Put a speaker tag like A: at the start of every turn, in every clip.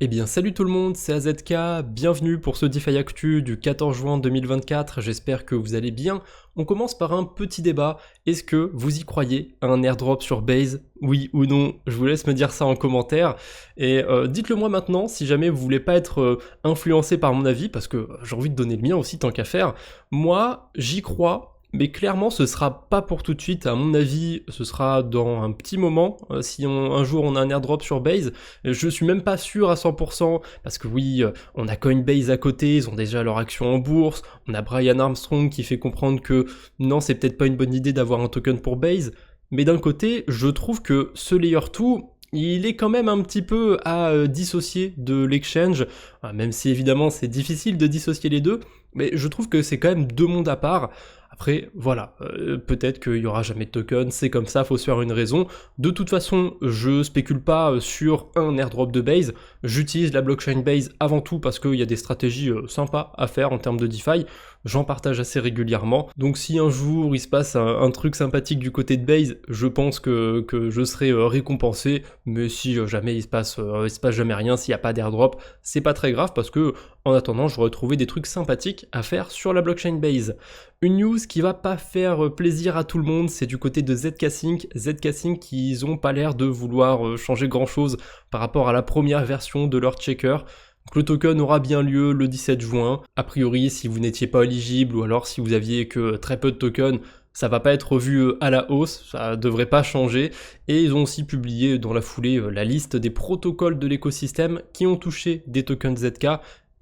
A: Eh bien salut tout le monde, c'est AZK, bienvenue pour ce DeFi Actu du 14 juin 2024, j'espère que vous allez bien. On commence par un petit débat, est-ce que vous y croyez à un airdrop sur Base? Oui ou non? Je vous laisse me dire ça en commentaire, et dites-le moi maintenant si jamais vous voulez pas être influencé par mon avis, parce que j'ai envie de donner le mien aussi tant qu'à faire. Moi, j'y crois. Mais clairement, ce sera pas pour tout de suite. À mon avis, ce sera dans un petit moment. Si un jour on a un airdrop sur Base, je suis même pas sûr à 100%, parce que oui, on a Coinbase à côté, ils ont déjà leur action en bourse, on a Brian Armstrong qui fait comprendre que non, c'est peut-être pas une bonne idée d'avoir un token pour Base, mais d'un côté, je trouve que ce Layer 2, il est quand même un petit peu à dissocier de l'exchange, même si évidemment c'est difficile de dissocier les deux, mais je trouve que c'est quand même deux mondes à part. Après, voilà, peut-être qu'il y aura jamais de token, c'est comme ça, faut se faire une raison. De toute façon, je spécule pas sur un airdrop de Base, j'utilise la blockchain Base avant tout parce qu'il y a des stratégies sympas à faire en termes de DeFi, j'en partage assez régulièrement. Donc si un jour il se passe un truc sympathique du côté de Base, je pense que je serai récompensé, mais si jamais il se passe jamais rien, s'il n'y a pas d'airdrop, c'est pas très grave parce que en attendant, j'aurais trouvé des trucs sympathiques à faire sur la blockchain Base. Une news qui va pas faire plaisir à tout le monde, c'est du côté de ZK Sync. ZK Sync, ils ont pas l'air de vouloir changer grand chose par rapport à la première version de leur checker. Donc le token aura bien lieu le 17 juin. A priori, si vous n'étiez pas éligible ou alors si vous aviez que très peu de tokens, ça va pas être revu à la hausse, ça devrait pas changer. Et ils ont aussi publié dans la foulée la liste des protocoles de l'écosystème qui ont touché des tokens ZK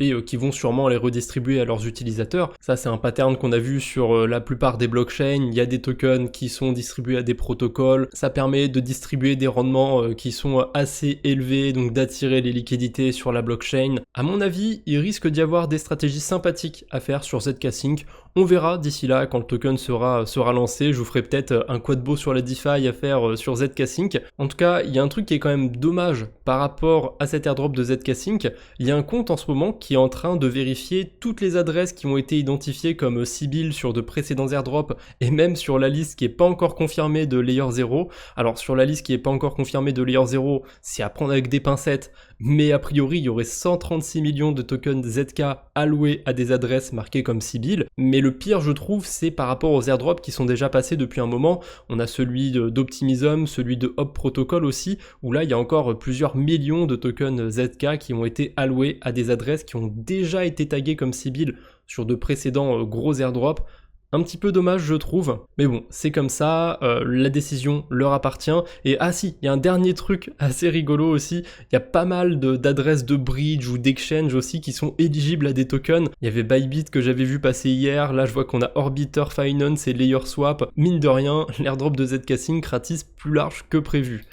A: et qui vont sûrement les redistribuer à leurs utilisateurs. Ça, c'est un pattern qu'on a vu sur la plupart des blockchains. Il y a des tokens qui sont distribués à des protocoles. Ça permet de distribuer des rendements qui sont assez élevés, donc d'attirer les liquidités sur la blockchain. À mon avis, il risque d'y avoir des stratégies sympathiques à faire sur ZK Sync. On verra d'ici là, quand le token sera lancé, je vous ferai peut-être un quadbo sur la DeFi à faire sur ZK Sync. En tout cas, il y a un truc qui est quand même dommage par rapport à cet airdrop de ZK Sync. Il y a un compte en ce moment qui est en train de vérifier toutes les adresses qui ont été identifiées comme Sibyl sur de précédents airdrops et même sur la liste qui est pas encore confirmée de Layer 0. Alors sur la liste qui est pas encore confirmée de Layer 0, c'est à prendre avec des pincettes, mais a priori il y aurait 136 millions de tokens ZK alloués à des adresses marquées comme Sibyl. Mais le pire, je trouve, c'est par rapport aux airdrops qui sont déjà passés depuis un moment. On a celui d'Optimism, celui de Hop Protocol aussi, où là il y a encore plusieurs millions de tokens ZK qui ont été alloués à des adresses qui ont déjà été taguées comme Sibyl sur de précédents gros airdrops. Un petit peu dommage, je trouve, mais bon, c'est comme ça, la décision leur appartient. Et ah si, il y a un dernier truc assez rigolo aussi, il y a pas mal d'adresses de bridge ou d'exchange aussi qui sont éligibles à des tokens. Il y avait Bybit que j'avais vu passer hier, là je vois qu'on a Orbiter Finance et LayerSwap. Mine de rien, l'airdrop de ZK Sync ratisse plus large que prévu.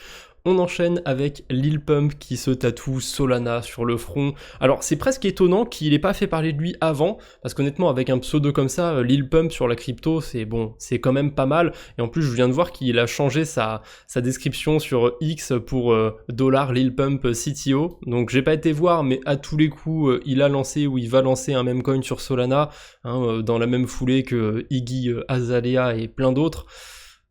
A: On enchaîne avec Lil Pump qui se tatoue Solana sur le front. Alors c'est presque étonnant qu'il ait pas fait parler de lui avant, parce qu'honnêtement avec un pseudo comme ça, Lil Pump sur la crypto, c'est quand même pas mal. Et en plus je viens de voir qu'il a changé sa description sur X pour $ Lil Pump CTO. Donc j'ai pas été voir, mais à tous les coups il a lancé ou il va lancer un meme coin sur Solana, dans la même foulée que Iggy Azalea et plein d'autres.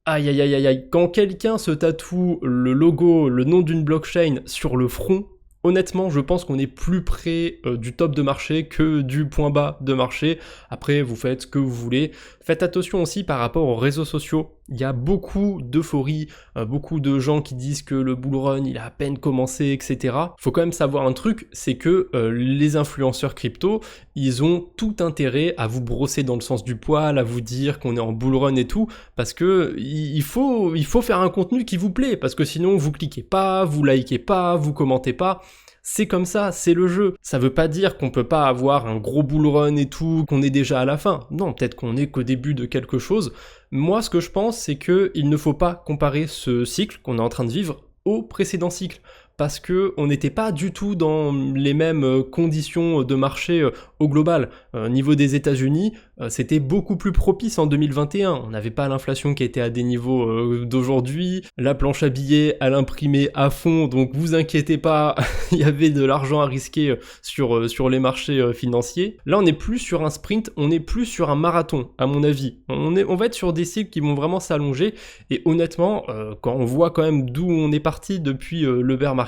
A: Aïe aïe aïe aïe aïe, quand quelqu'un se tatoue le logo, le nom d'une blockchain sur le front, honnêtement, je pense qu'on est plus près du top de marché que du point bas de marché. Après, vous faites ce que vous voulez. Faites attention aussi par rapport aux réseaux sociaux. Il y a beaucoup d'euphorie, beaucoup de gens qui disent que le bull run, il a à peine commencé, etc. Faut quand même savoir un truc, c'est que les influenceurs crypto, ils ont tout intérêt à vous brosser dans le sens du poil, à vous dire qu'on est en bull run et tout, parce que il faut faire un contenu qui vous plaît, parce que sinon vous cliquez pas, vous likez pas, vous commentez pas. C'est comme ça, c'est le jeu. Ça veut pas dire qu'on peut pas avoir un gros bull run et tout, qu'on est déjà à la fin. Non, peut-être qu'on est qu'au début de quelque chose. Moi, ce que je pense, c'est que il ne faut pas comparer ce cycle qu'on est en train de vivre au précédent cycle. Parce que on n'était pas du tout dans les mêmes conditions de marché au global. Niveau des États-Unis, c'était beaucoup plus propice en 2021. On n'avait pas l'inflation qui était à des niveaux d'aujourd'hui. La planche à billets, elle imprimait à fond, donc vous inquiétez pas, il y avait de l'argent à risquer sur les marchés financiers. Là, on n'est plus sur un sprint, on est plus sur un marathon, à mon avis. On va être sur des cycles qui vont vraiment s'allonger. Et honnêtement, quand on voit quand même d'où on est parti depuis le bear market,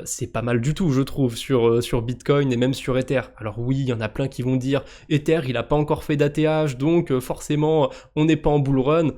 A: c'est pas mal du tout, je trouve, sur Bitcoin et même sur Ether. Alors oui, il y en a plein qui vont dire Ether, il a pas encore fait d'ATH, donc forcément, on n'est pas en bull run.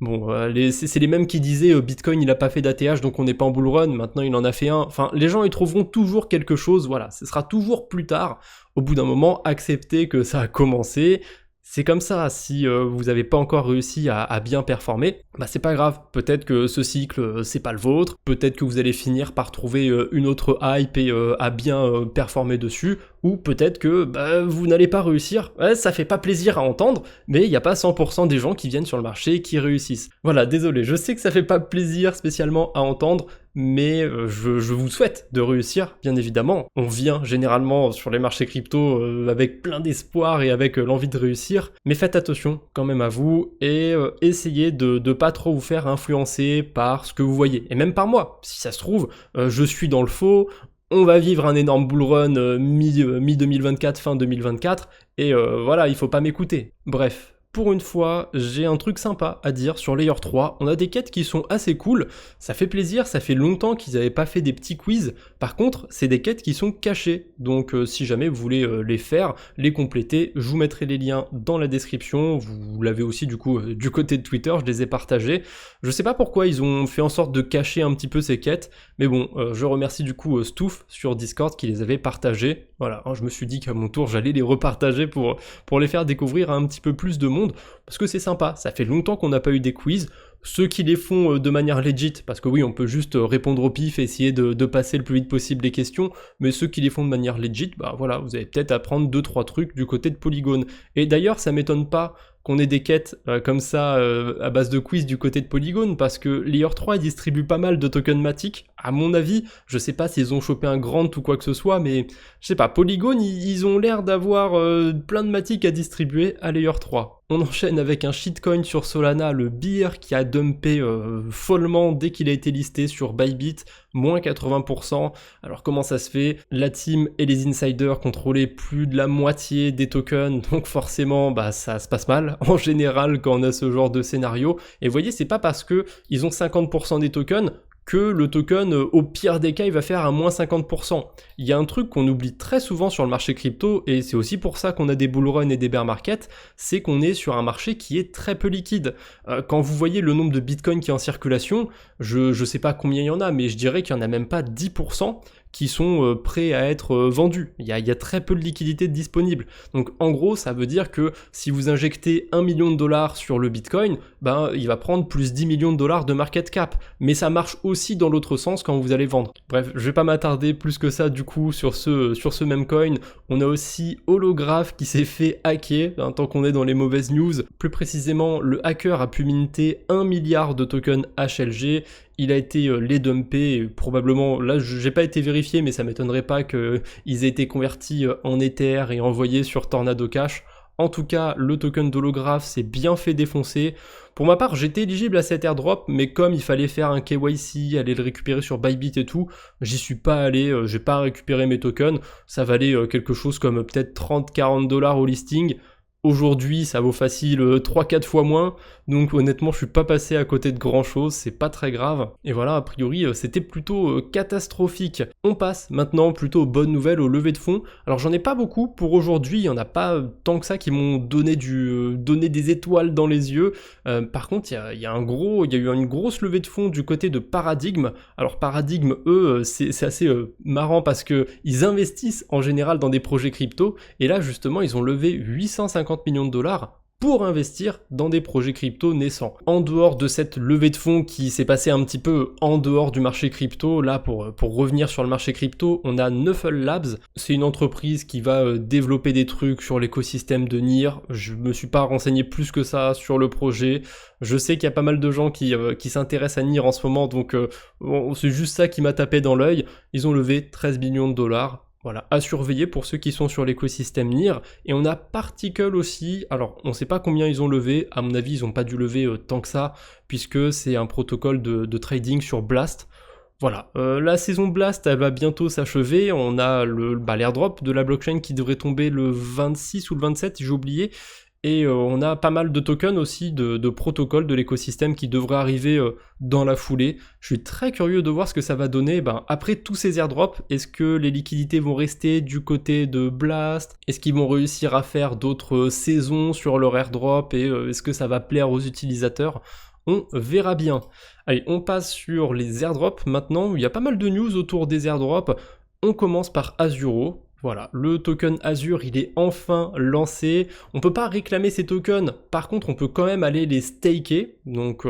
A: Bon, c'est les mêmes qui disaient Bitcoin il a pas fait d'ATH donc on n'est pas en bull run, maintenant il en a fait un. Enfin, les gens ils trouveront toujours quelque chose, voilà, ce sera toujours plus tard. Au bout d'un moment, acceptez que ça a commencé. C'est comme ça, si vous n'avez pas encore réussi à bien performer, bah c'est pas grave, peut-être que ce cycle c'est pas le vôtre, peut-être que vous allez finir par trouver une autre hype et à bien performer dessus, ou peut-être que bah, vous n'allez pas réussir. Ouais, ça fait pas plaisir à entendre, mais il n'y a pas 100% des gens qui viennent sur le marché et qui réussissent. Voilà, désolé, je sais que ça fait pas plaisir spécialement à entendre, mais je vous souhaite de réussir, bien évidemment. On vient généralement sur les marchés crypto avec plein d'espoir et avec l'envie de réussir, mais faites attention quand même à vous et essayez de pas trop vous faire influencer par ce que vous voyez, et même par moi. Si ça se trouve, je suis dans le faux, on va vivre un énorme bull run mi-2024, fin 2024, et voilà, il faut pas m'écouter. Bref. Pour une fois, j'ai un truc sympa à dire sur Layer 3, on a des quêtes qui sont assez cool, ça fait plaisir, ça fait longtemps qu'ils n'avaient pas fait des petits quiz, par contre c'est des quêtes qui sont cachées, donc si jamais vous voulez les faire, les compléter, je vous mettrai les liens dans la description, vous l'avez aussi du coup du côté de Twitter, je les ai partagés, je sais pas pourquoi ils ont fait en sorte de cacher un petit peu ces quêtes, mais bon, je remercie du coup Stoof sur Discord qui les avait partagées, voilà, je me suis dit qu'à mon tour j'allais les repartager pour les faire découvrir à un petit peu plus de monde, parce que c'est sympa, ça fait longtemps qu'on n'a pas eu des quiz, ceux qui les font de manière legit, parce que oui on peut juste répondre au pif et essayer de passer le plus vite possible les questions, mais ceux qui les font de manière legit, bah voilà, vous allez peut-être apprendre 2-3 trucs du côté de Polygon, et d'ailleurs ça m'étonne pas qu'on ait des quêtes comme ça à base de quiz du côté de Polygon, parce que Layer 3 distribue pas mal de tokens Matic, à mon avis, je sais pas s'ils ont chopé un Grant ou quoi que ce soit, mais je sais pas, Polygon ils ont l'air d'avoir plein de Matic à distribuer à Layer 3. On enchaîne avec un shitcoin sur Solana, le Beer qui a dumpé follement dès qu'il a été listé sur Bybit, moins 80%. Alors comment ça se fait? La team et les insiders contrôlaient plus de la moitié des tokens, donc forcément bah ça se passe mal en général quand on a ce genre de scénario. Et vous voyez, c'est pas parce que ils ont 50% des tokens que le token, au pire des cas, il va faire un moins 50%. Il y a un truc qu'on oublie très souvent sur le marché crypto, et c'est aussi pour ça qu'on a des bull runs et des bear markets, c'est qu'on est sur un marché qui est très peu liquide. Quand vous voyez le nombre de bitcoin qui est en circulation, je sais pas combien il y en a, mais je dirais qu'il y en a même pas 10% qui sont prêts à être vendus. Il y a très peu de liquidité disponible. Donc en gros, ça veut dire que si vous injectez 1 million de dollars sur le Bitcoin, ben il va prendre plus 10 millions de dollars de market cap. Mais ça marche aussi dans l'autre sens quand vous allez vendre. Bref, je vais pas m'attarder plus que ça du coup sur ce même coin. On a aussi Holograph qui s'est fait hacker, tant qu'on est dans les mauvaises news. Plus précisément, le hacker a pu minter 1 milliard de tokens HLG. Il a été les dumpé, probablement, là j'ai pas été vérifié mais ça m'étonnerait pas qu'ils aient été convertis en Ether et envoyés sur Tornado Cash. En tout cas, le token d'Holograph s'est bien fait défoncer. Pour ma part, j'étais éligible à cet airdrop, mais comme il fallait faire un KYC, aller le récupérer sur Bybit et tout, j'y suis pas allé, j'ai pas récupéré mes tokens. Ça valait quelque chose comme peut-être 30-40 dollars au listing. Aujourd'hui, ça vaut facile 3-4 fois moins, donc honnêtement, je suis pas passé à côté de grand chose, c'est pas très grave. Et voilà, a priori, c'était plutôt catastrophique. On passe maintenant plutôt aux bonnes nouvelles, aux levées de fonds. Alors j'en ai pas beaucoup pour aujourd'hui, il y en a pas tant que ça qui m'ont donné donné des étoiles dans les yeux. Par contre, il y a eu une grosse levée de fonds du côté de Paradigm. Alors Paradigm, eux, c'est assez marrant parce que ils investissent en général dans des projets crypto, et là justement, ils ont levé 850 millions de dollars pour investir dans des projets crypto naissants. En dehors de cette levée de fonds qui s'est passée un petit peu en dehors du marché crypto, là pour revenir sur le marché crypto, on a Nuffle Labs, c'est une entreprise qui va développer des trucs sur l'écosystème de NIR, je me suis pas renseigné plus que ça sur le projet, je sais qu'il y a pas mal de gens qui s'intéressent à NIR en ce moment, donc c'est juste ça qui m'a tapé dans l'œil, ils ont levé 13 millions de dollars, voilà, à surveiller pour ceux qui sont sur l'écosystème NIR. Et on a Particle aussi, alors on sait pas combien ils ont levé, à mon avis ils ont pas dû lever tant que ça, puisque c'est un protocole de trading sur Blast. Voilà, la saison Blast elle va bientôt s'achever, on a l'airdrop de la blockchain qui devrait tomber le 26 ou le 27, j'ai oublié, et on a pas mal de tokens aussi de protocoles de l'écosystème qui devraient arriver dans la foulée. Je suis très curieux de voir ce que ça va donner. Après tous ces airdrops, est-ce que les liquidités vont rester du côté de Blast? Est-ce qu'ils vont réussir à faire d'autres saisons sur leur airdrop et est-ce que ça va plaire aux utilisateurs? On verra bien. Allez, on passe sur les airdrops maintenant. Il y a pas mal de news autour des airdrops. On commence par Azuro. Voilà, le token Azure, il est enfin lancé. On peut pas réclamer ces tokens, par contre, on peut quand même aller les staker. Donc,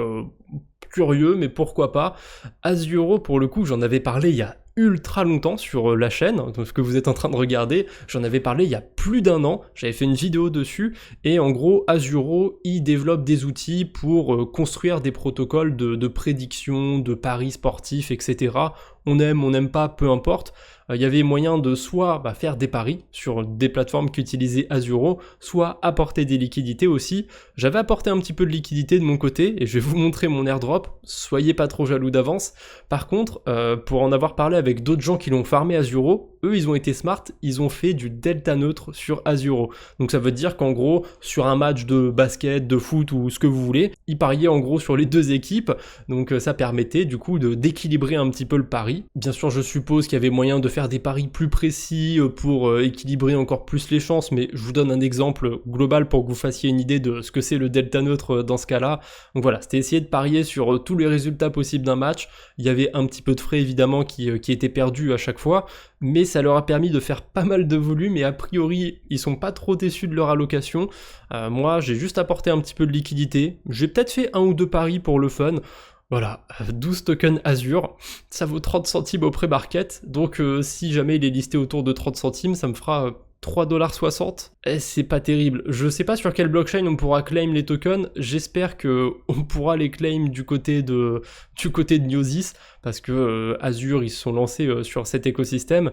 A: curieux, mais pourquoi pas. Azuro, pour le coup, j'en avais parlé il y a ultra longtemps sur la chaîne, ce que vous êtes en train de regarder, j'en avais parlé il y a plus d'un an, j'avais fait une vidéo dessus, et en gros, Azuro, il développe des outils pour construire des protocoles de prédiction, de paris sportifs, etc. On aime, on n'aime pas, peu importe. Il y avait moyen de soit faire des paris sur des plateformes qui utilisaient Azuro, soit apporter des liquidités aussi. J'avais apporté un petit peu de liquidité de mon côté, et je vais vous montrer mon airdrop, soyez pas trop jaloux d'avance. Par contre, pour en avoir parlé avec d'autres gens qui l'ont farmé Azuro, eux ils ont été smart, ils ont fait du delta neutre sur Azuro. Donc ça veut dire qu'en gros, sur un match de basket, de foot ou ce que vous voulez, ils pariaient en gros sur les deux équipes, donc ça permettait du coup d'équilibrer un petit peu le pari. Bien sûr, je suppose qu'il y avait moyen de faire des paris plus précis pour équilibrer encore plus les chances, mais je vous donne un exemple global pour que vous fassiez une idée de ce que c'est le delta neutre dans ce cas-là. Donc voilà, c'était essayer de parier sur tous les résultats possibles d'un match. Il y avait un petit peu de frais évidemment qui étaient perdus à chaque fois, mais ça leur a permis de faire pas mal de volume et a priori ils sont pas trop déçus de leur allocation. Moi j'ai juste apporté un petit peu de liquidité, j'ai peut-être fait un ou deux paris pour le fun. Voilà, 12 tokens Azure, ça vaut 30 centimes au pré-market, donc si jamais il est listé autour de 30 centimes, ça me fera 3,60$. C'est pas terrible. Je sais pas sur quelle blockchain on pourra claim les tokens, j'espère que on pourra les claim du côté de Gnosis, parce que Azure ils se sont lancés sur cet écosystème.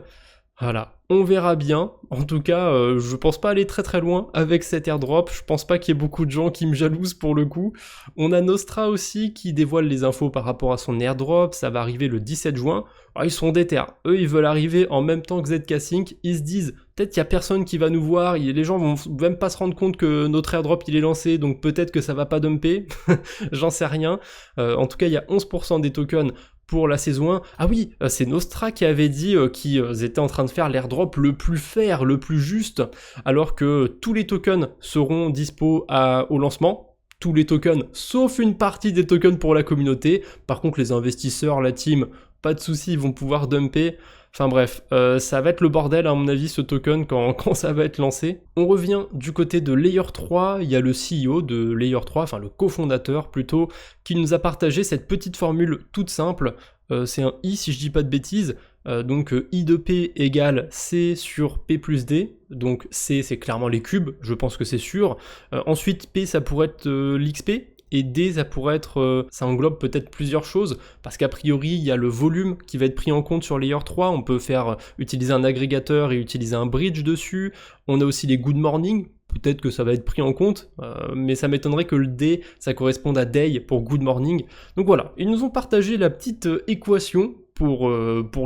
A: Voilà, on verra bien. En tout cas, je pense pas aller très très loin avec cet airdrop. Je pense pas qu'il y ait beaucoup de gens qui me jalousent pour le coup. On a Nostra aussi qui dévoile les infos par rapport à son airdrop. Ça va arriver le 17 juin. Alors, ils sont déter. Eux, ils veulent arriver en même temps que ZK Sync. Ils se disent, peut-être qu'il y a personne qui va nous voir. Les gens vont même pas se rendre compte que notre airdrop il est lancé. Donc peut-être que ça va pas dumper. J'en sais rien. En tout cas, il y a 11% des tokens pour la saison 1. Ah oui, c'est Nostra qui avait dit qu'ils étaient en train de faire l'airdrop le plus fair, le plus juste, alors que tous les tokens seront dispo au lancement. Tous les tokens, sauf une partie des tokens pour la communauté. Par contre, les investisseurs, la team, pas de soucis, ils vont pouvoir dumper. Enfin bref, ça va être le bordel à mon avis ce token quand ça va être lancé. On revient du côté de Layer 3, il y a le CEO de Layer 3, enfin le cofondateur plutôt, qui nous a partagé cette petite formule toute simple. C'est un I si je dis pas de bêtises, donc I de P égale C sur P plus D, donc C c'est clairement les cubes, je pense que c'est sûr. Ensuite P ça pourrait être l'XP, et D ça pourrait être, ça englobe peut-être plusieurs choses, parce qu'a priori il y a le volume qui va être pris en compte sur Layer 3, on peut faire utiliser un agrégateur et utiliser un bridge dessus, on a aussi les good morning, peut-être que ça va être pris en compte, mais ça m'étonnerait que le D ça corresponde à day pour good morning. Donc voilà, ils nous ont partagé la petite équation pour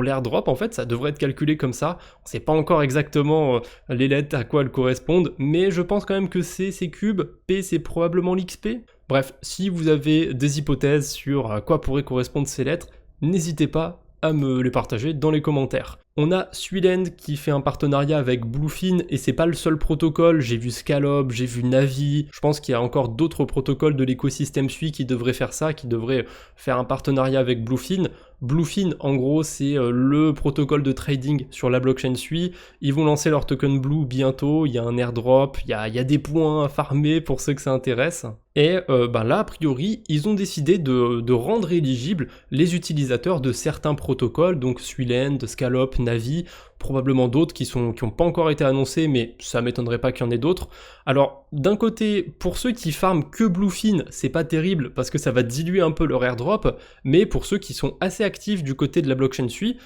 A: l'airdrop, en fait, ça devrait être calculé comme ça. On sait pas encore exactement les lettres à quoi elles correspondent, mais je pense quand même que C c'est cube, P c'est probablement l'XP. Bref, si vous avez des hypothèses sur à quoi pourraient correspondre ces lettres, n'hésitez pas à me les partager dans les commentaires. On a Suiland qui fait un partenariat avec Bluefin et c'est pas le seul protocole, j'ai vu Scallop, j'ai vu Navi, je pense qu'il y a encore d'autres protocoles de l'écosystème Sui qui devraient faire ça, qui devraient faire un partenariat avec Bluefin. Bluefin en gros c'est le protocole de trading sur la blockchain Sui, ils vont lancer leur token Blue bientôt, il y a un airdrop, il y a des points à farmer pour ceux que ça intéresse. Et là a priori ils ont décidé de rendre éligibles les utilisateurs de certains protocoles, donc Suiland, Scallop, Navi, probablement d'autres qui ont pas encore été annoncés, mais ça m'étonnerait pas qu'il y en ait d'autres. Alors d'un côté, pour ceux qui farment que Bluefin, c'est pas terrible parce que ça va diluer un peu leur airdrop, mais pour ceux qui sont assez actifs du côté de la blockchain Sui,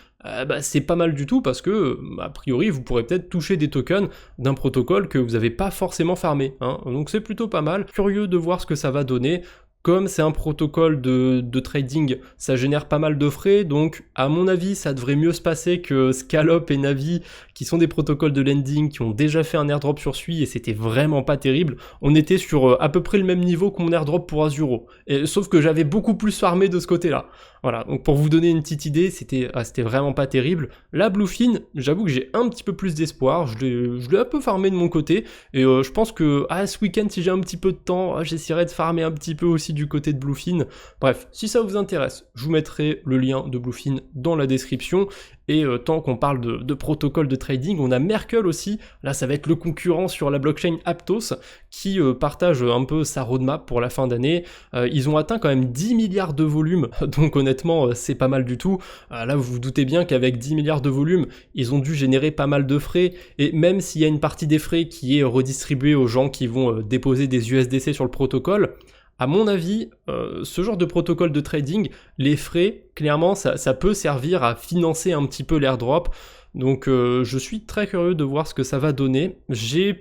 A: c'est pas mal du tout parce que a priori vous pourrez peut-être toucher des tokens d'un protocole que vous n'avez pas forcément farmé, hein. Donc c'est plutôt pas mal, curieux de voir ce que ça va donner. Comme c'est un protocole de trading, ça génère pas mal de frais, donc à mon avis, ça devrait mieux se passer que Scallop et Navi, qui sont des protocoles de lending, qui ont déjà fait un airdrop sur Sui, et c'était vraiment pas terrible. On était sur à peu près le même niveau que mon airdrop pour Azuro, sauf que j'avais beaucoup plus farmé de ce côté-là. Voilà, donc pour vous donner une petite idée, c'était vraiment pas terrible. Là, Bluefin, j'avoue que j'ai un petit peu plus d'espoir, je l'ai un peu farmé de mon côté, et je pense que ce week-end, si j'ai un petit peu de temps, j'essaierai de farmer un petit peu aussi du côté de Bluefin. Bref, si ça vous intéresse, je vous mettrai le lien de Bluefin dans la description. Et tant qu'on parle de protocole de trading, on a Merkle aussi, là ça va être le concurrent sur la blockchain Aptos, qui partage un peu sa roadmap pour la fin d'année. Ils ont atteint quand même 10 milliards de volume, donc honnêtement c'est pas mal du tout. Là vous vous doutez bien qu'avec 10 milliards de volume, ils ont dû générer pas mal de frais, et même s'il y a une partie des frais qui est redistribuée aux gens qui vont déposer des USDC sur le protocole, à mon avis, ce genre de protocole de trading, les frais, clairement, ça peut servir à financer un petit peu l'airdrop. Donc je suis très curieux de voir ce que ça va donner. Je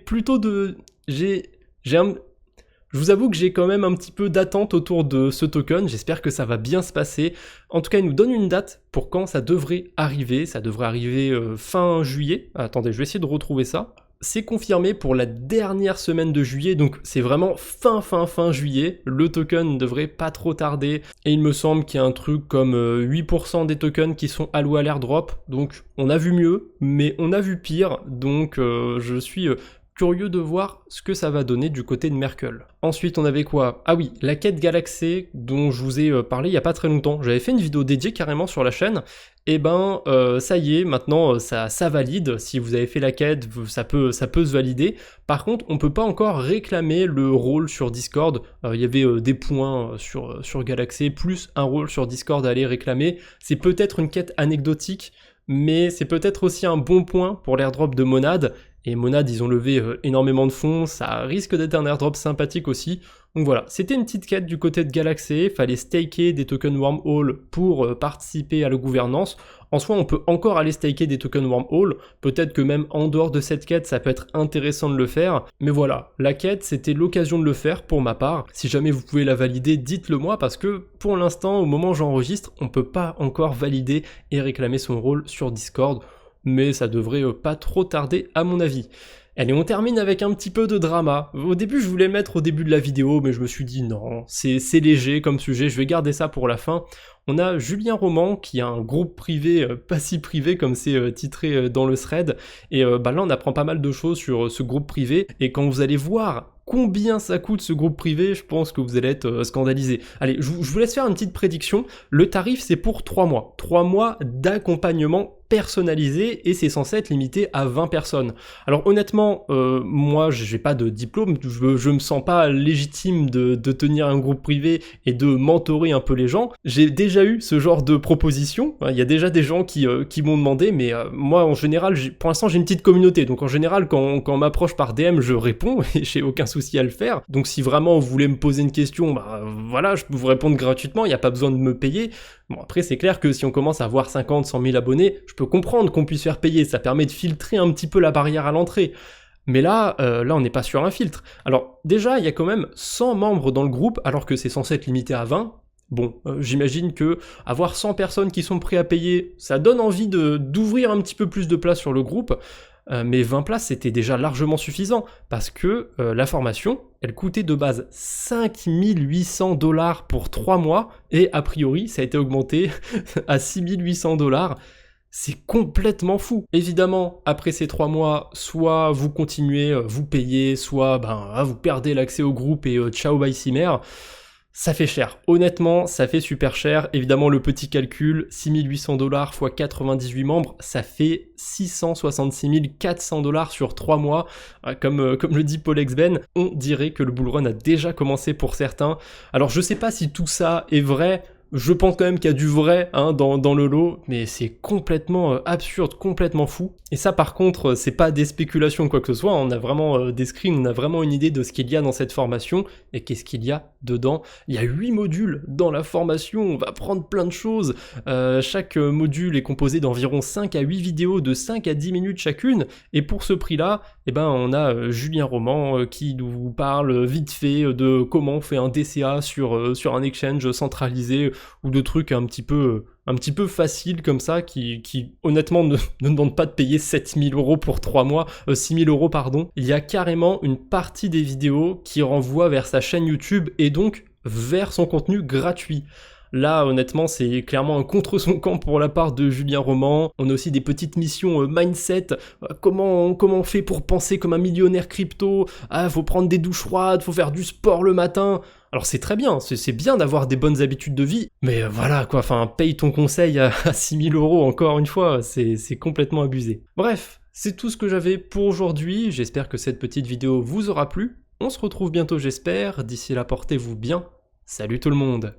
A: vous avoue que j'ai quand même un petit peu d'attente autour de ce token, j'espère que ça va bien se passer. En tout cas, il nous donne une date pour quand ça devrait arriver. Ça devrait arriver fin juillet. Attendez, je vais essayer de retrouver ça. C'est confirmé pour la dernière semaine de juillet, donc c'est vraiment fin juillet, le token ne devrait pas trop tarder, et il me semble qu'il y a un truc comme 8% des tokens qui sont alloués à l'airdrop, donc on a vu mieux, mais on a vu pire, donc je suis curieux de voir ce que ça va donner du côté de Merkle. Ensuite, on avait quoi? Ah oui, la quête Galaxy dont je vous ai parlé il y a pas très longtemps. J'avais fait une vidéo dédiée carrément sur la chaîne. Et ben, ça y est, maintenant ça valide. Si vous avez fait la quête, ça peut se valider. Par contre, on peut pas encore réclamer le rôle sur Discord. Il y avait des points sur Galaxy, plus un rôle sur Discord à aller réclamer. C'est peut-être une quête anecdotique, mais c'est peut-être aussi un bon point pour l'airdrop de Monad. Et Monad, ils ont levé énormément de fonds, ça risque d'être un airdrop sympathique aussi. Donc voilà, c'était une petite quête du côté de Galaxy, fallait staker des tokens Wormhole pour participer à la gouvernance. En soi, on peut encore aller staker des tokens Wormhole, peut-être que même en dehors de cette quête, ça peut être intéressant de le faire. Mais voilà, la quête, c'était l'occasion de le faire pour ma part. Si jamais vous pouvez la valider, dites-le moi, parce que pour l'instant, au moment où j'enregistre, on peut pas encore valider et réclamer son rôle sur Discord. Mais ça devrait pas trop tarder à mon avis. Allez, on termine avec un petit peu de drama. Au début, je voulais mettre au début de la vidéo, mais je me suis dit non, c'est léger comme sujet, je vais garder ça pour la fin. On a Julien Roman qui a un groupe privé, pas si privé comme c'est titré dans le thread, et là on apprend pas mal de choses sur ce groupe privé, et quand vous allez voir combien ça coûte ce groupe privé, je pense que vous allez être scandalisé. Allez, je vous laisse faire une petite prédiction. Le tarif, c'est pour 3 mois. 3 mois d'accompagnement personnalisé et c'est censé être limité à 20 personnes. Alors honnêtement, moi, j'ai pas de diplôme, je me sens pas légitime de tenir un groupe privé et de mentorer un peu les gens. J'ai déjà eu ce genre de proposition. Il y a déjà des gens qui m'ont demandé, mais moi, en général, pour l'instant, j'ai une petite communauté. Donc en général, quand on m'approche par DM, je réponds et j'ai aucun souci à le faire. Donc si vraiment vous voulez me poser une question, voilà, je peux vous répondre gratuitement, il n'y a pas besoin de me payer. Bon, après c'est clair que si on commence à avoir 50, 100 000 abonnés, je peux comprendre qu'on puisse faire payer, ça permet de filtrer un petit peu la barrière à l'entrée. Mais là on n'est pas sur un filtre. Alors déjà, il y a quand même 100 membres dans le groupe, alors que c'est censé être limité à 20. Bon, j'imagine que avoir 100 personnes qui sont prêtes à payer, ça donne envie d'ouvrir un petit peu plus de place sur le groupe. Mais 20 places, c'était déjà largement suffisant, parce que la formation, elle coûtait de base 5800 $ pour 3 mois, et a priori, ça a été augmenté à 6800 $. C'est complètement fou. Évidemment, après ces 3 mois, soit vous continuez, vous payez, soit vous perdez l'accès au groupe et ciao bye Cimer. Ça fait cher, honnêtement ça fait super cher, évidemment le petit calcul, 6800 $ x 98 membres, ça fait 666 400 $ sur 3 mois, comme le dit Paul Exben, on dirait que le bullrun a déjà commencé pour certains. Alors je sais pas si tout ça est vrai, je pense quand même qu'il y a du vrai dans le lot, mais c'est complètement absurde, complètement fou. Et ça par contre, c'est pas des spéculations ou quoi que ce soit, on a vraiment des screens, on a vraiment une idée de ce qu'il y a dans cette formation, et qu'est-ce qu'il y a dedans. Il y a 8 modules dans la formation, on va apprendre plein de choses. Chaque module est composé d'environ 5 à 8 vidéos de 5 à 10 minutes chacune. Et pour ce prix-là, eh ben, on a Julien Roman qui nous parle vite fait de comment on fait un DCA sur un exchange centralisé ou de trucs un petit peu facile comme ça, qui honnêtement ne demande pas de payer 7000 € pour 3 mois, 6000 € pardon. Il y a carrément une partie des vidéos qui renvoie vers sa chaîne YouTube et donc vers son contenu gratuit. Là, honnêtement, c'est clairement un contre son camp pour la part de Julien Roman. On a aussi des petites missions mindset. Comment on fait pour penser comme un millionnaire crypto? Ah, faut prendre des douches froides, faut faire du sport le matin. Alors c'est très bien, c'est bien d'avoir des bonnes habitudes de vie, mais voilà quoi, enfin, paye ton conseil à 6000 € encore une fois, c'est complètement abusé. Bref, c'est tout ce que j'avais pour aujourd'hui. J'espère que cette petite vidéo vous aura plu. On se retrouve bientôt, j'espère. D'ici là, portez-vous bien. Salut tout le monde!